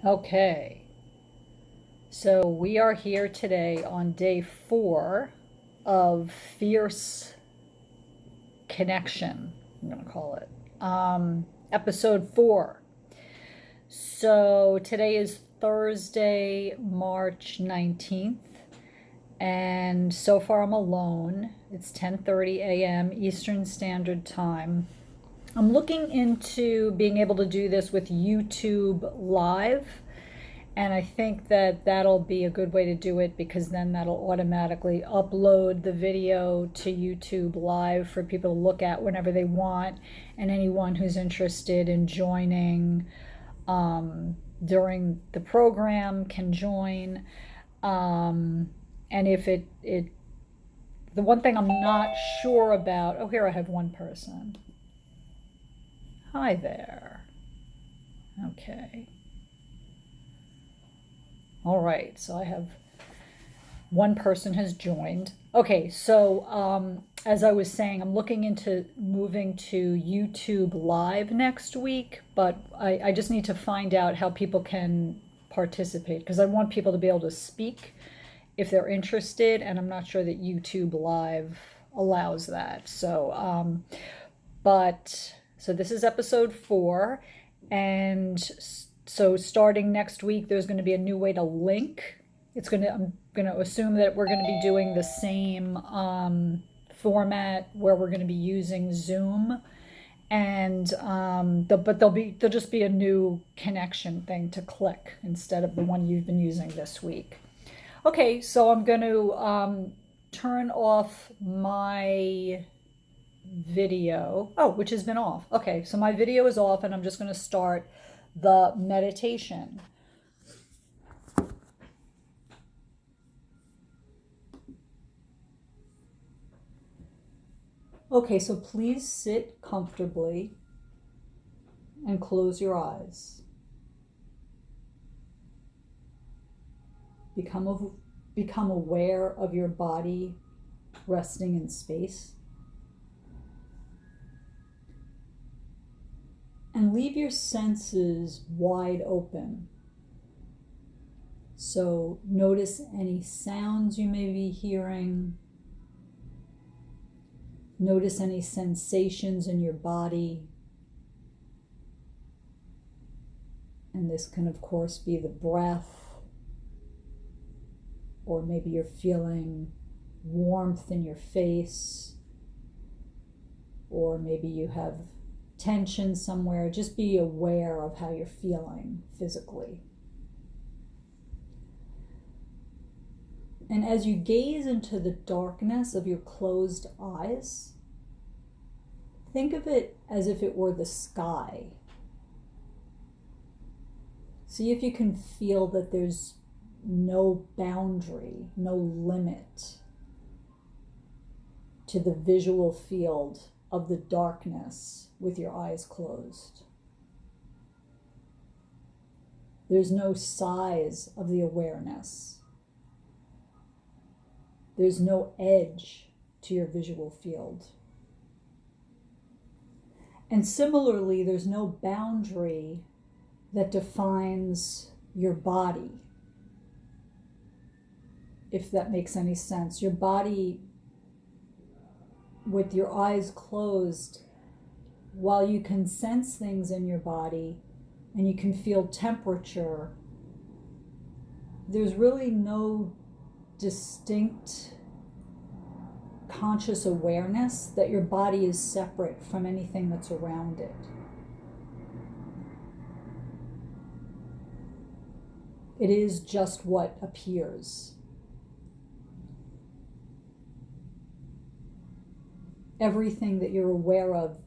Okay, so we are here today on day 4 of Fierce Connection, I'm going to call it. Episode 4. So today is Thursday, March 19th, and so far I'm alone. It's 10:30 a.m. Eastern Standard Time. I'm looking into being able to do this with YouTube Live. And I think that that'll be a good way to do it because then that'll automatically upload the video to YouTube Live for people to look at whenever they want. And anyone who's interested in joining during the program can join. And if the one thing I'm not sure about, oh, here I have one person. Hi there. Okay. All right, so I have one person has joined. Okay, so as I was saying, I'm looking into moving to YouTube Live next week, but I just need to find out how people can participate because I want people to be able to speak if they're interested, and I'm not sure that YouTube Live allows that. So, so this is episode 4, and so starting next week, there's going to be a new way to link. I'm going to assume that we're going to be doing the same format where we're going to be using Zoom, and there'll just be a new connection thing to click instead of the one you've been using this week. Okay, so I'm going to turn off my video. Oh, which has been off. Okay, so my video is off, and I'm just going to start the meditation. Okay, so please sit comfortably and close your eyes. Become aware of your body resting in space. And leave your senses wide open. So notice any sounds you may be hearing. Notice any sensations in your body. And this can, of course, be the breath, or maybe you're feeling warmth in your face, or maybe you have tension somewhere. Just be aware of how you're feeling physically. And as you gaze into the darkness of your closed eyes, think of it as if it were the sky. See if you can feel that there's no boundary, no limit to the visual field of the darkness with your eyes closed. There's no size of the awareness. There's no edge to your visual field. And similarly, there's no boundary that defines your body, if that makes any sense. Your body, with your eyes closed, while you can sense things in your body and you can feel temperature, there's really no distinct conscious awareness that your body is separate from anything that's around it. It is just what appears. Everything that you're aware of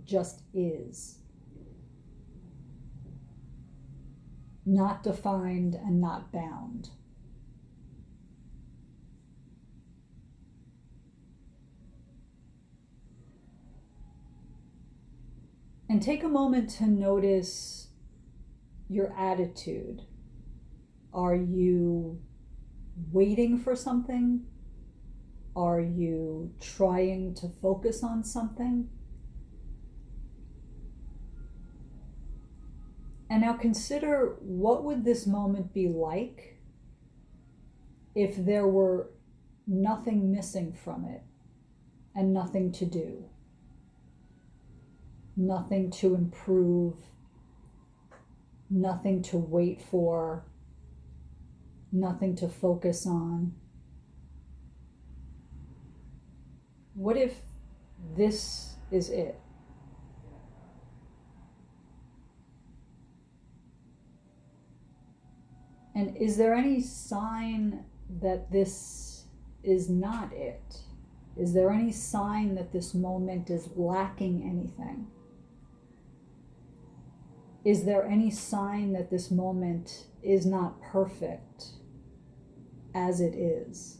just is. Not defined and not bound. And take a moment to notice your attitude. Are you waiting for something? Are you trying to focus on something? And now consider, what would this moment be like if there were nothing missing from it and nothing to do, nothing to improve, nothing to wait for, nothing to focus on? What if this is it? And is there any sign that this is not it? Is there any sign that this moment is lacking anything? Is there any sign that this moment is not perfect as it is?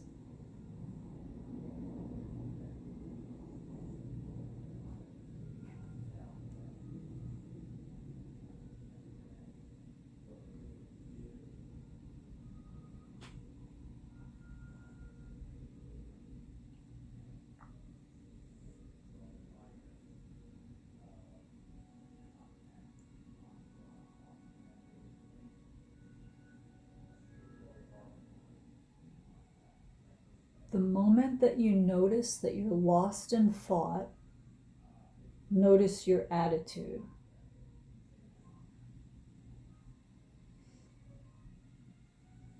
The moment that you notice that you're lost in thought, notice your attitude.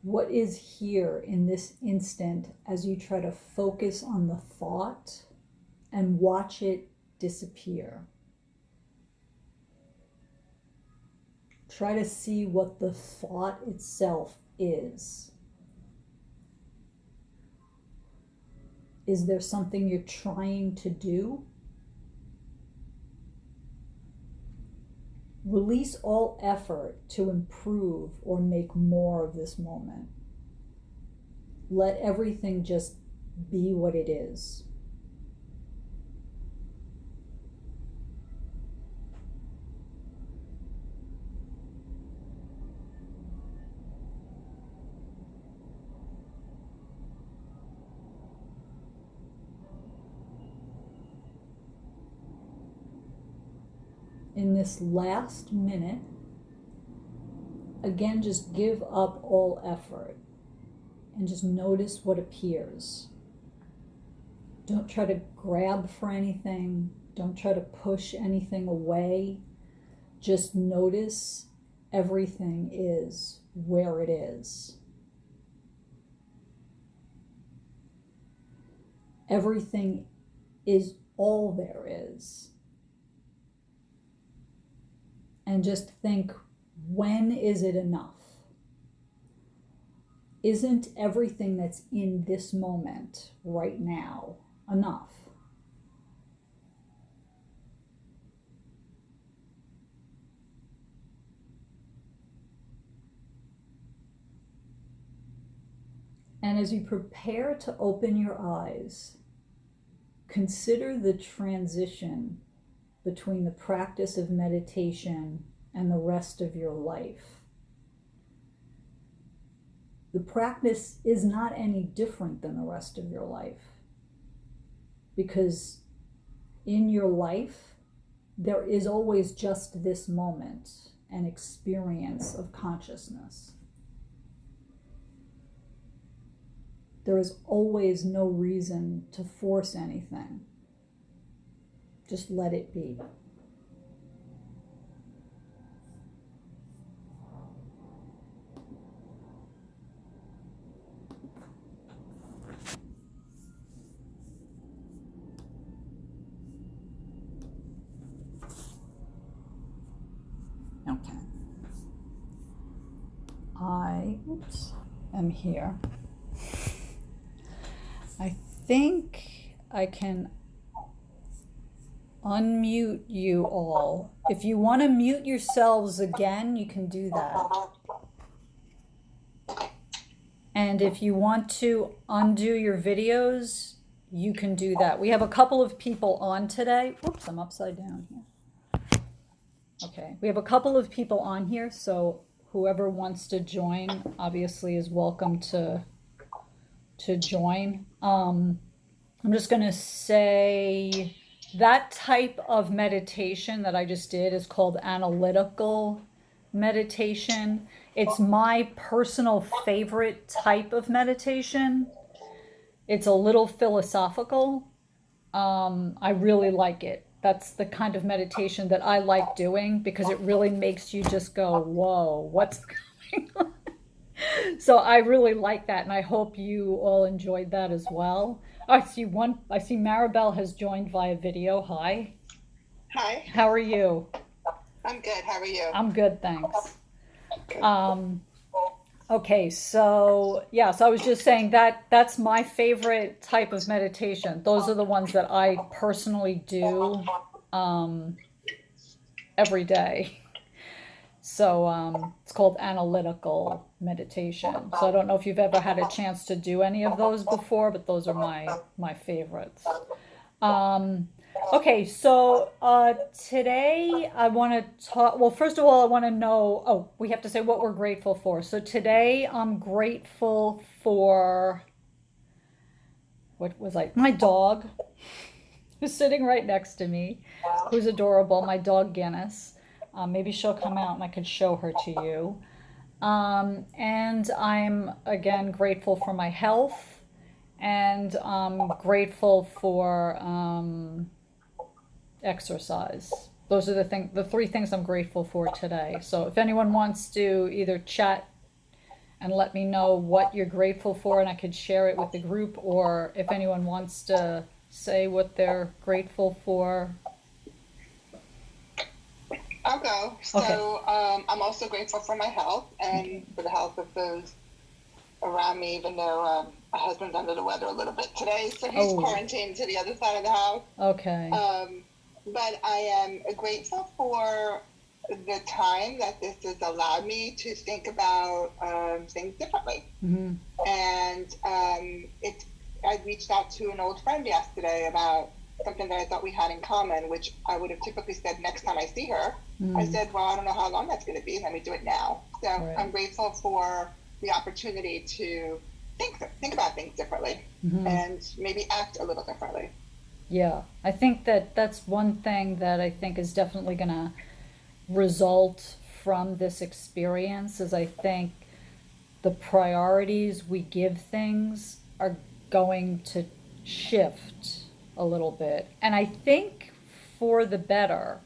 What is here in this instant as you try to focus on the thought and watch it disappear? Try to see what the thought itself is. Is there something you're trying to do? Release all effort to improve or make more of this moment. Let everything just be what it is. In this last minute, again, just give up all effort and just notice what appears. Don't try to grab for anything. Don't try to push anything away. Just notice everything is where it is. Everything is all there is. And just think, when is it enough? Isn't everything that's in this moment right now enough? And as you prepare to open your eyes, consider the transition between the practice of meditation and the rest of your life. The practice is not any different than the rest of your life, because in your life, there is always just this moment, an experience of consciousness. There is always no reason to force anything. Just let it be. Okay. I am here. I think I can unmute you all. If you want to mute yourselves again, you can do that. And if you want to undo your videos, you can do that. We have a couple of people on today. Whoops, I'm upside down here. Okay, we have a couple of people on here, so whoever wants to join obviously is welcome to join. I'm just going to say that type of meditation that I just did is called analytical meditation. It's my personal favorite type of meditation. It's a little philosophical. I really like it. That's the kind of meditation that I like doing because it really makes you just go, whoa, what's going on? So I really like that, and I hope you all enjoyed that as well. I see Maribel has joined via video. Hi. Hi, How are you? I'm good. How are you? I'm good, thanks. Good. Um, okay, so yeah, so I was just saying that that's my favorite type of meditation. Those are the ones that I personally do um, every day. So it's called analytical meditation. So I don't know if you've ever had a chance to do any of those before, but those are my favorites. Um, okay, so today I want to talk. Well, first of all, I want to know. Oh, we have to say what we're grateful for. So today I'm grateful for what was I? My dog, who's sitting right next to me, who's adorable. My dog Guinness. Maybe she'll come out and I could show her to you. And I'm again grateful for my health, and I'm grateful for exercise. Those are the three things I'm grateful for today. So if anyone wants to either chat and let me know what you're grateful for, and I could share it with the group, or if anyone wants to say what they're grateful for. I'll go. Okay. I'm also grateful for my health Okay. and for the health of those around me, even though my husband's under the weather a little bit today, so he's Oh, quarantined to the other side of the house. okay. But I am grateful for the time that this has allowed me to think about things differently. Mm-hmm. And I reached out to an old friend yesterday about something that I thought we had in common, which I would have typically said next time I see her. I Mm, said, well, I don't know how long that's going to be. Let me do it now. So right. I'm grateful for the opportunity to think about things differently Mm-hmm. and maybe act a little differently. Yeah, I think that that's one thing that I think is definitely going to result from this experience is I think the priorities we give things are going to shift a little bit. And I think for the better.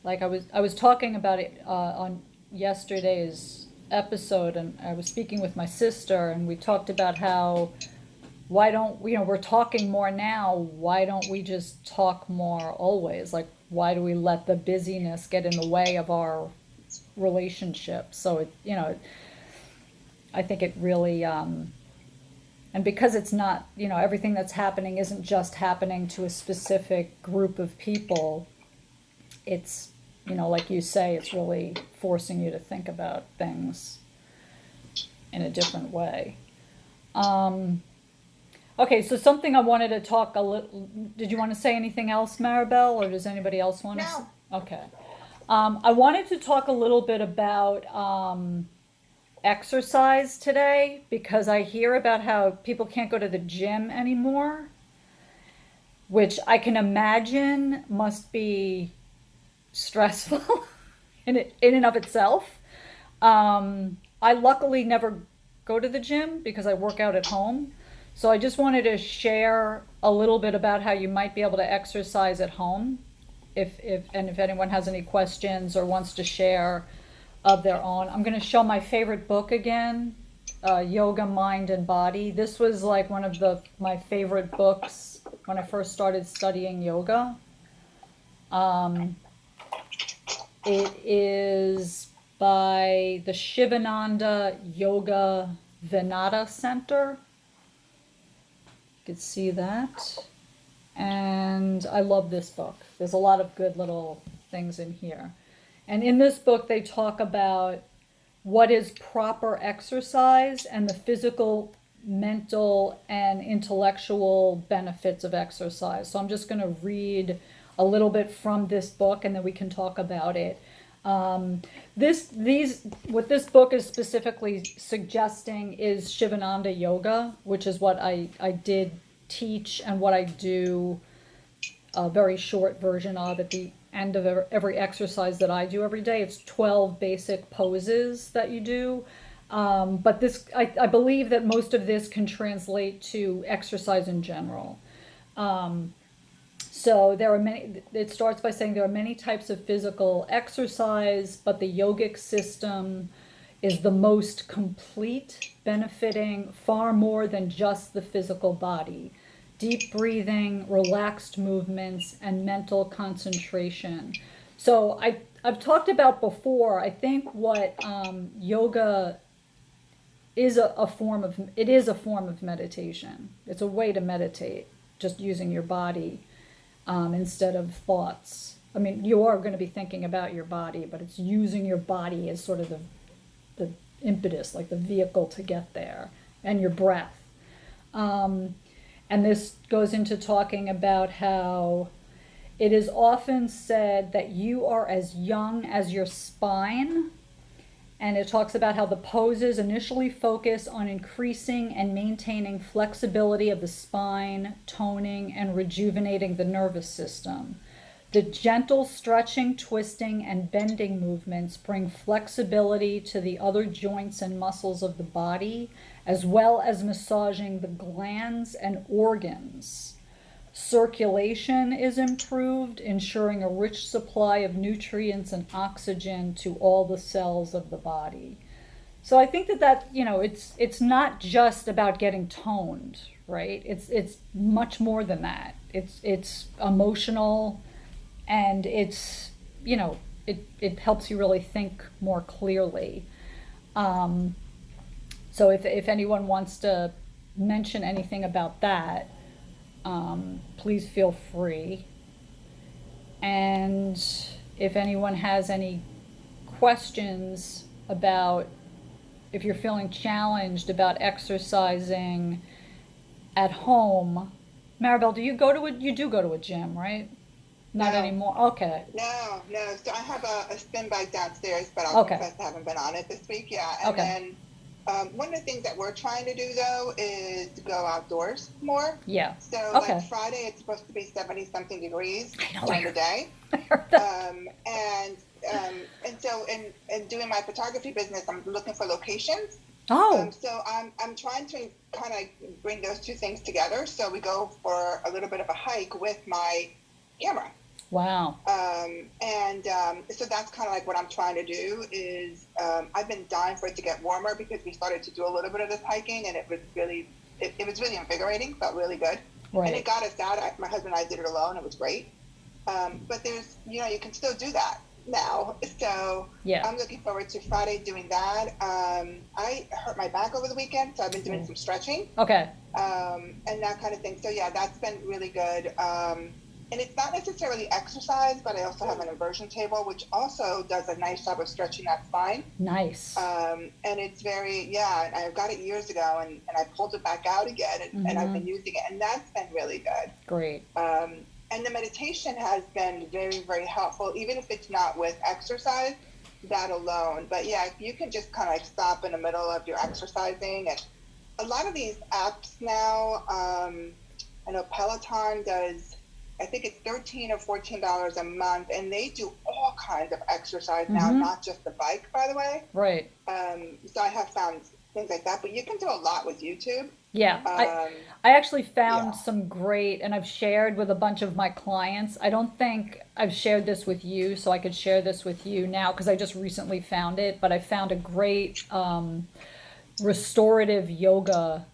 Like I was talking about it on yesterday's episode, and I was speaking with my sister, and we talked about how why don't we're talking more now, why don't we just talk more always? Like, why do we let the busyness get in the way of our relationship? So I think it really and because it's not, everything that's happening isn't just happening to a specific group of people. It's, like you say, it's really forcing you to think about things in a different way. Um, okay, so something I wanted to talk a little. Did you want to say anything else, Maribel, or does anybody else want to? No, Okay. I wanted to talk a little bit about exercise today because I hear about how people can't go to the gym anymore, which I can imagine must be stressful in and of itself. I luckily never go to the gym because I work out at home. So I just wanted to share a little bit about how you might be able to exercise at home. If anyone has any questions or wants to share of their own. I'm going to show my favorite book again, Yoga, Mind and Body. This was like one of my favorite books when I first started studying yoga. Um, It is by the Shivananda Yoga Venata Center. You can see that. And I love this book. There's a lot of good little things in here. And in this book, they talk about what is proper exercise and the physical, mental, and intellectual benefits of exercise. So I'm just going to read a little bit from this book and then we can talk about it. Um, what this book is specifically suggesting is Shivananda Yoga, which is what I did teach and what I do a very short version of end of every exercise that I do every day. It's 12 basic poses that you do. But this, I believe that most of this can translate to exercise in general. So there are many, it starts by saying there are many types of physical exercise, but the yogic system is the most complete, benefiting far more than just the physical body. Deep breathing, relaxed movements, and mental concentration. So I've talked about before, I think what yoga is a form of, it is a form of meditation. It's a way to meditate, just using your body instead of thoughts. I mean, you are going to be thinking about your body, but it's using your body as sort of the impetus, like the vehicle to get there, and your breath. And this goes into talking about how it is often said that you are as young as your spine. And it talks about how the poses initially focus on increasing and maintaining flexibility of the spine, toning, and rejuvenating the nervous system. The gentle stretching, twisting, and bending movements bring flexibility to the other joints and muscles of the body, as well as massaging the glands and organs. Circulation is improved, ensuring a rich supply of nutrients and oxygen to all the cells of the body. So I think that it's not just about getting toned, right? It's much more than that. It's emotional, and it's it helps you really think more clearly. So if anyone wants to mention anything about that, please feel free. And if anyone has any questions about, if you're feeling challenged about exercising at home, Maribel, you do go to a gym, right? Not No. anymore. Okay. No. So I have a spin bike downstairs, but I'll Okay. confess I haven't been on it this week. Yeah. And Okay. then one of the things that we're trying to do though is to go outdoors more. Yeah. So Okay. like Friday, it's supposed to be 70 something degrees I know. during the day. I heard that. And so in doing my photography business, I'm looking for locations. Oh, So I'm trying to kind of bring those two things together. So we go for a little bit of a hike with my camera. wow. So that's kind of like what I'm trying to do is I've been dying for it to get warmer because we started to do a little bit of this hiking, and it was really invigorating, felt really good. Right. And it got us out. My husband and I did it alone. It was great. But there's, you can still do that now. So Yeah. I'm looking forward to Friday doing that. I hurt my back over the weekend, so I've been doing some stretching Okay. and that kind of thing. So yeah, that's been really good. And it's not necessarily exercise, but I also have an inversion table, which also does a nice job of stretching that spine. Nice. And it's I got it years ago, and I pulled it back out again, and I've been using it, and that's been really good. Great. And the meditation has been very, very helpful, even if it's not with exercise, that alone. But yeah, if you can just kind of like stop in the middle of your exercising, and a lot of these apps now, I know Peloton does, I think it's $13 or $14 a month, and they do all kinds of exercise now, not just the bike, by the way. Right. So I have found things like that, but you can do a lot with YouTube. Yeah. I actually found some great, and I've shared with a bunch of my clients. I don't think I've shared this with you, so I could share this with you now because I just recently found it, but I found a great restorative yoga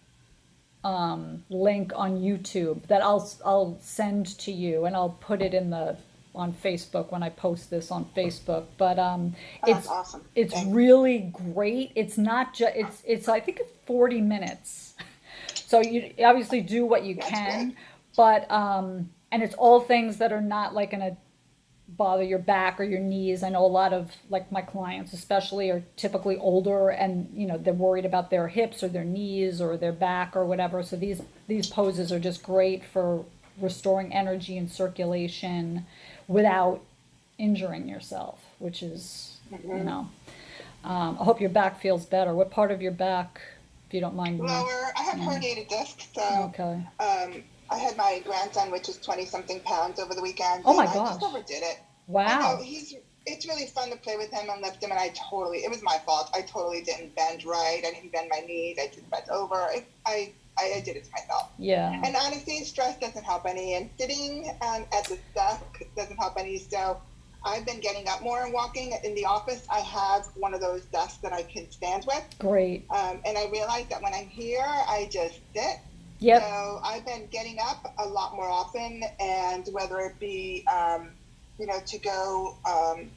link on YouTube that I'll send to you, and I'll put it on Facebook when I post this on Facebook. But it's awesome. It's really great. It's not just it's I think it's 40 minutes. So you obviously do what you can, but and it's all things that are not like gonna bother your back or your knees. I know a lot of like my clients especially are typically older, and they're worried about their hips or their knees or their back or whatever. So these poses are just great for restoring energy and circulation without injuring yourself, which is I hope your back feels better. What part of your back, if you don't mind? Lower. I have herniated discs, so Okay. I had my grandson, which is 20 something pounds over the weekend. Oh my I gosh. just overdid it. I know Wow. it's really fun to play with him and lift him, and it was my fault. I totally didn't bend right. I didn't bend my knees. I just bent over. I did it to myself. Yeah. And honestly, stress doesn't help any, and sitting at the desk doesn't help any. So I've been getting up more and walking. In the office, I have one of those desks that I can stand with. Great. And I realized that when I'm here, I just sit. Yep. So I've been getting up a lot more often, and whether it be, to go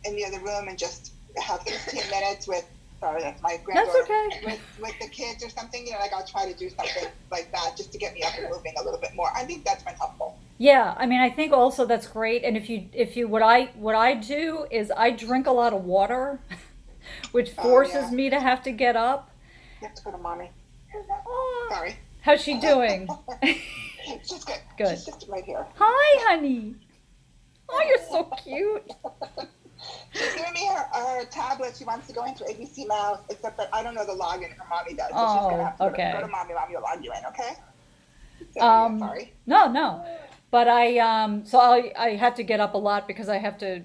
in the other room and just have 15 minutes with, sorry, that's my That's granddaughter, okay. with the kids or something, like I'll try to do something like that just to get me up and moving a little bit more. I think that's been helpful. Yeah, I mean, I think also that's great. And if you, what I do is I drink a lot of water, which Oh, forces yeah. me to have to get up. You have to go to mommy. Oh, Sorry. how's she doing? She's good. Good. She's just right here. Hi, honey. Oh, you're so cute. She's giving me her tablet. She wants to go into ABC Mouse, except that I don't know the login. Her mommy does. So she's going to have to okay. go to mommy. Mommy will log you in, okay? So, Um, sorry. no. But I have to get up a lot because I have to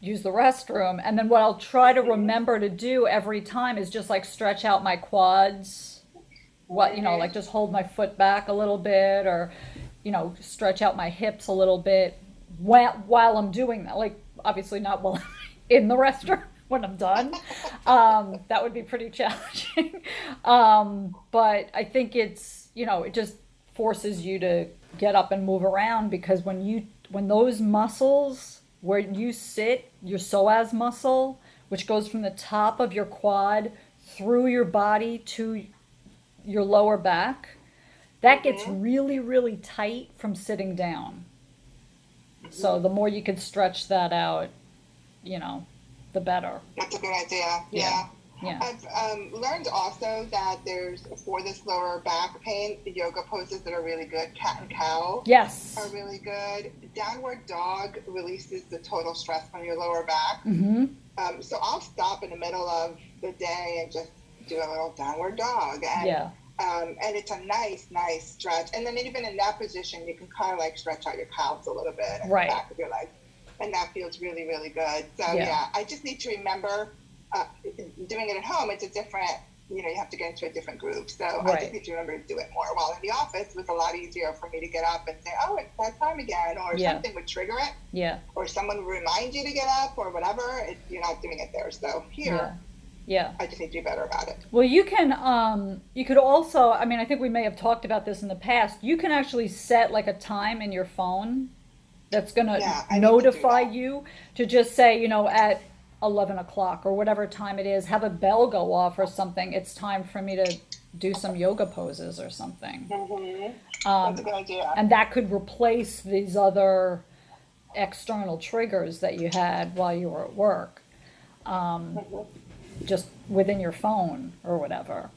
use the restroom. And then what I'll try to remember to do every time is just like stretch out my quads. Like just hold my foot back a little bit, or, stretch out my hips a little bit while I'm doing that. Like, obviously not while I'm in the restroom when I'm done. That would be pretty challenging. But I think it just forces you to get up and move around, because when those muscles where you sit, your psoas muscle, which goes from the top of your quad through your body to your lower back, that gets really, really tight from sitting down. So the more you can stretch that out, the better. That's a good idea. Yeah. Yeah. Yeah. I've learned also that for this lower back pain, the yoga poses that are really good. Cat and cow Yes. are really good. Downward dog releases the total stress from your lower back. Mm-hmm. So I'll stop in the middle of the day and just do a little downward dog. And, Yeah. And it's a nice stretch. And then even in that position, you can kind of like stretch out your calves a little bit and Right. the back of your legs. And that feels really, really good. So Yeah. I just need to remember doing it at home. It's a different, you have to get into a different group. So I Right. just need to remember to do it more. While in the office, it was a lot easier for me to get up and say, oh, it's that time again, or Yeah. something would trigger it, Yeah. or someone would remind you to get up or whatever. You're not doing it there. So here, Yeah. Yeah. I just need to do better about it. Well, you could also, I mean, I think we may have talked about this in the past. You can actually set like a time in your phone that's going to Yeah, I need to do notify that. you to just say, at 11 o'clock or whatever time it is, have a bell go off or something. It's time for me to do some yoga poses or something. Mm-hmm. Um, That's a good idea. and that could replace these other external triggers that you had while you were at work, Mhm. just within your phone or whatever.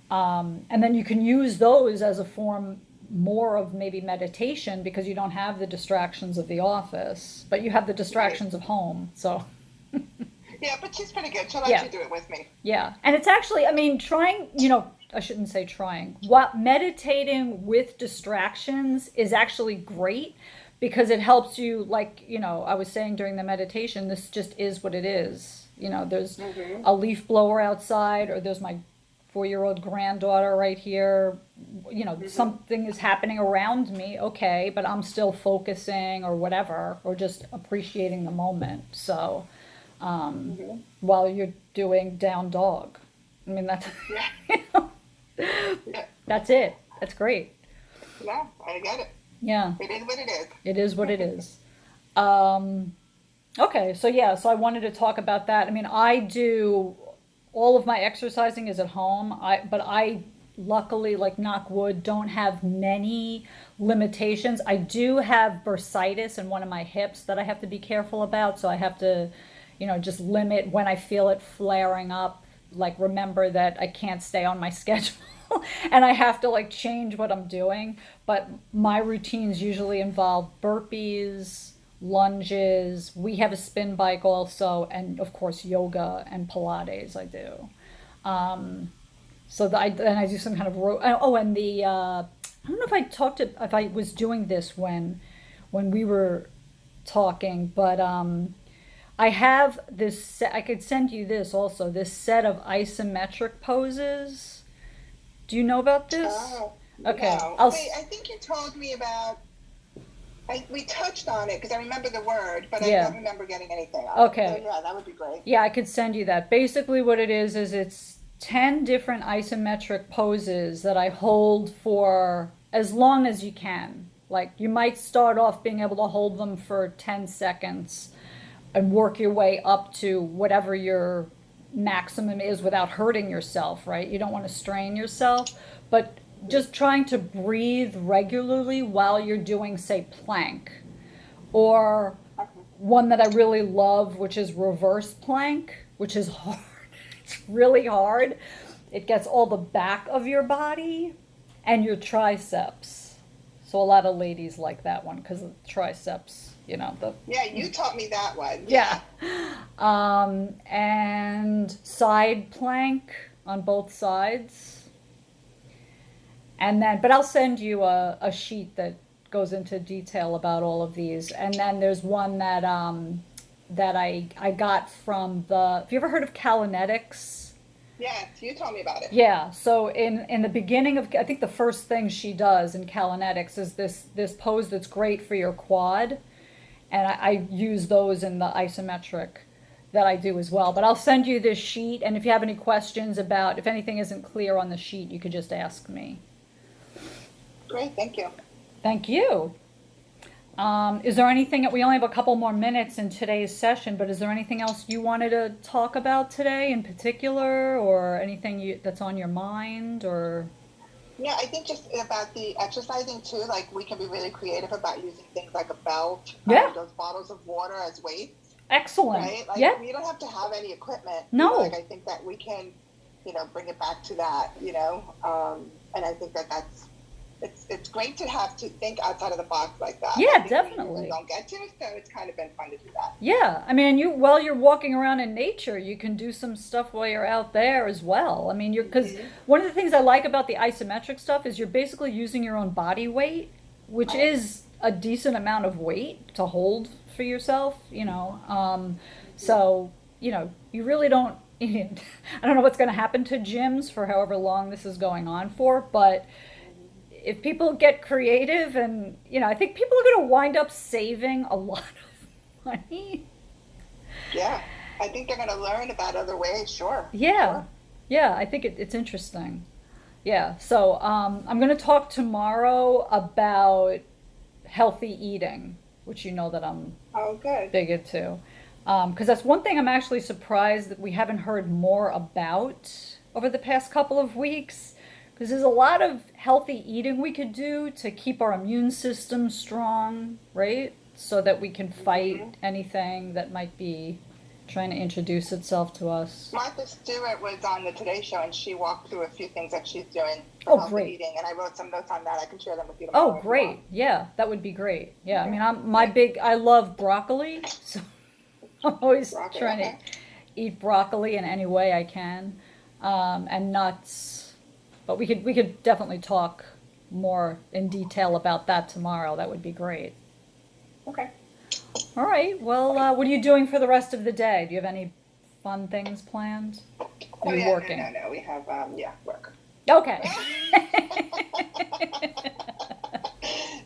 And then you can use those as a form more of maybe meditation, because you don't have the distractions of the office, but you have the distractions of home. So, Yeah, but she's pretty good. She'll let Yeah. you do it with me. yeah. And it's actually, I mean, I shouldn't say trying. What meditating with distractions is actually great, because it helps you, like, I was saying during the meditation, this just is what it is. There's Mm-hmm. a leaf blower outside, or there's my 4-year-old granddaughter right here. Something is happening around me, okay, but I'm still focusing or whatever, or just appreciating the moment. So, Mm-hmm. while you're doing down dog, I mean, that's, Yeah. Yeah. that's it. That's great. Yeah, I get it. Yeah, It is what it is. it is what it is. Okay, so I wanted to talk about that. I mean, I do all of my exercising is at home. But I luckily, like knock wood, don't have many limitations. I do have bursitis in one of my hips that I have to be careful about. So I have to, just limit when I feel it flaring up. Like remember that I can't stay on my schedule. And I have to like change what I'm doing. But my routines usually involve burpees, lunges. We have a spin bike also, and of course yoga and Pilates. I do. Then I do some kind of and the I don't know if I was doing this when we were talking, but I have this set, I could send you this also, this set of isometric poses. Do you know about this? Oh, Okay, no. I'll, Wait, I think you told me about. We touched on it because I remember the word, but I yeah. don't remember getting anything on it. So Okay. yeah, that would be great. Yeah, I could send you that. Basically, what it is it's 10 different isometric poses that I hold for as long as you can. Like, you might start off being able to hold them for 10 seconds and work your way up to whatever your maximum is without hurting yourself, right? You don't want to strain yourself, but just trying to breathe regularly while you're doing, say, plank, or Okay. one that I really love, which is reverse plank, which is hard. It's really hard. It gets all the back of your body and your triceps. So a lot of ladies like that one because of the triceps, the Yeah, you taught me that one. yeah. And side plank on both sides. And then, but I'll send you a sheet that goes into detail about all of these. And then there's one that I got from have you ever heard of Kalinetics? Yes, you told me about it. Yeah, so in the beginning of, I think the first thing she does in Kalinetics is this pose that's great for your quad, and I use those in the isometric that I do as well. But I'll send you this sheet, and if you have any questions about, if anything isn't clear on the sheet, you could just ask me. Great, thank you. Thank you. Is there anything, we only have a couple more minutes in today's session, but is there anything else you wanted to talk about today in particular, or anything that's on your mind, or? Yeah, I think just about the exercising too, like we can be really creative about using things like a belt, Yeah. those bottles of water as weights, Excellent. right? Like Yeah. we don't have to have any equipment. No. Like I think that we can, bring it back to that, and I think that's it's great to have to think outside of the box like that. Yeah, I think definitely. We don't get to, so it's kind of been fun to do that. Yeah, I mean, while you're walking around in nature, you can do some stuff while you're out there as well. I mean, because one of the things I like about the isometric stuff is you're basically using your own body weight, which is a decent amount of weight to hold for yourself, So, you really don't, I don't know what's going to happen to gyms for however long this is going on for, but if people get creative and, I think people are going to wind up saving a lot of money. Yeah, I think they're going to learn about other ways, sure. Yeah. Sure. Yeah, I think it's interesting. Yeah, so I'm going to talk tomorrow about healthy eating, which you know that I'm Oh, good. big into. Because that's one thing I'm actually surprised that we haven't heard more about over the past couple of weeks. Because there's a lot of healthy eating we could do to keep our immune system strong, right? So that we can fight anything that might be trying to introduce itself to us. Martha Stewart was on the Today Show, and she walked through a few things that she's doing for Oh, healthy great. eating, and I wrote some notes on that. I can share them with you tomorrow. Oh, if you great. want. Yeah, that would be great. Yeah, I mean, I love broccoli, so I'm always Broccoli, trying okay. to eat broccoli in any way I can, and nuts. But we could definitely talk more in detail about that tomorrow. That would be great. Okay. All right. Well, what are you doing for the rest of the day? Do you have any fun things planned? Are you working? No. We have, work. Okay.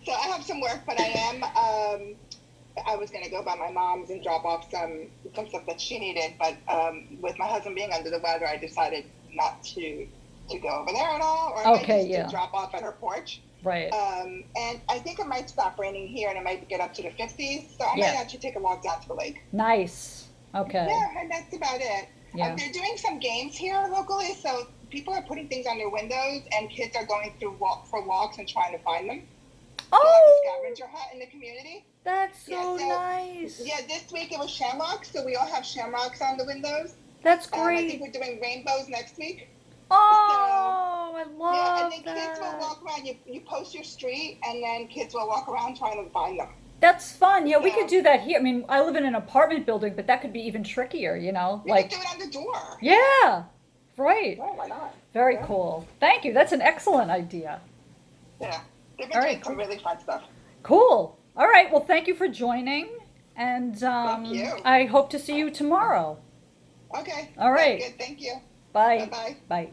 So I have some work, but I was going to go by my mom's and drop off some stuff that she needed, but with my husband being under the weather, I decided not to go over there at all, or I might just yeah. drop off at her porch. Right. And I think it might stop raining here, and it might get up to the 50s, so I might actually take a walk down to the lake. Nice. Okay. Yeah, and that's about it. Yeah. They're doing some games here locally, so people are putting things on their windows, and kids are going through for walks and trying to find them. So like a scavenger hunt in the community. That's so Yeah, nice. Yeah, this week it was shamrocks, so we all have shamrocks on the windows. That's I great. think we're doing rainbows next week. Oh, I love Yeah, and then that. kids will walk around. You post your street, and then kids will walk around trying to find them. That's fun. Yeah, we Yeah. could do that here. I mean, I live in an apartment building, but that could be even trickier, You like, can do it on the door. yeah, right. Well, why not? Very Yeah. cool. Thank you. That's an excellent idea. Yeah, they've been All doing right, some really fun stuff. Cool. All right. Well, thank you for joining. And you. I hope to see you tomorrow. Okay. All right. Sounds good. Thank you. Bye. Bye-bye. Bye.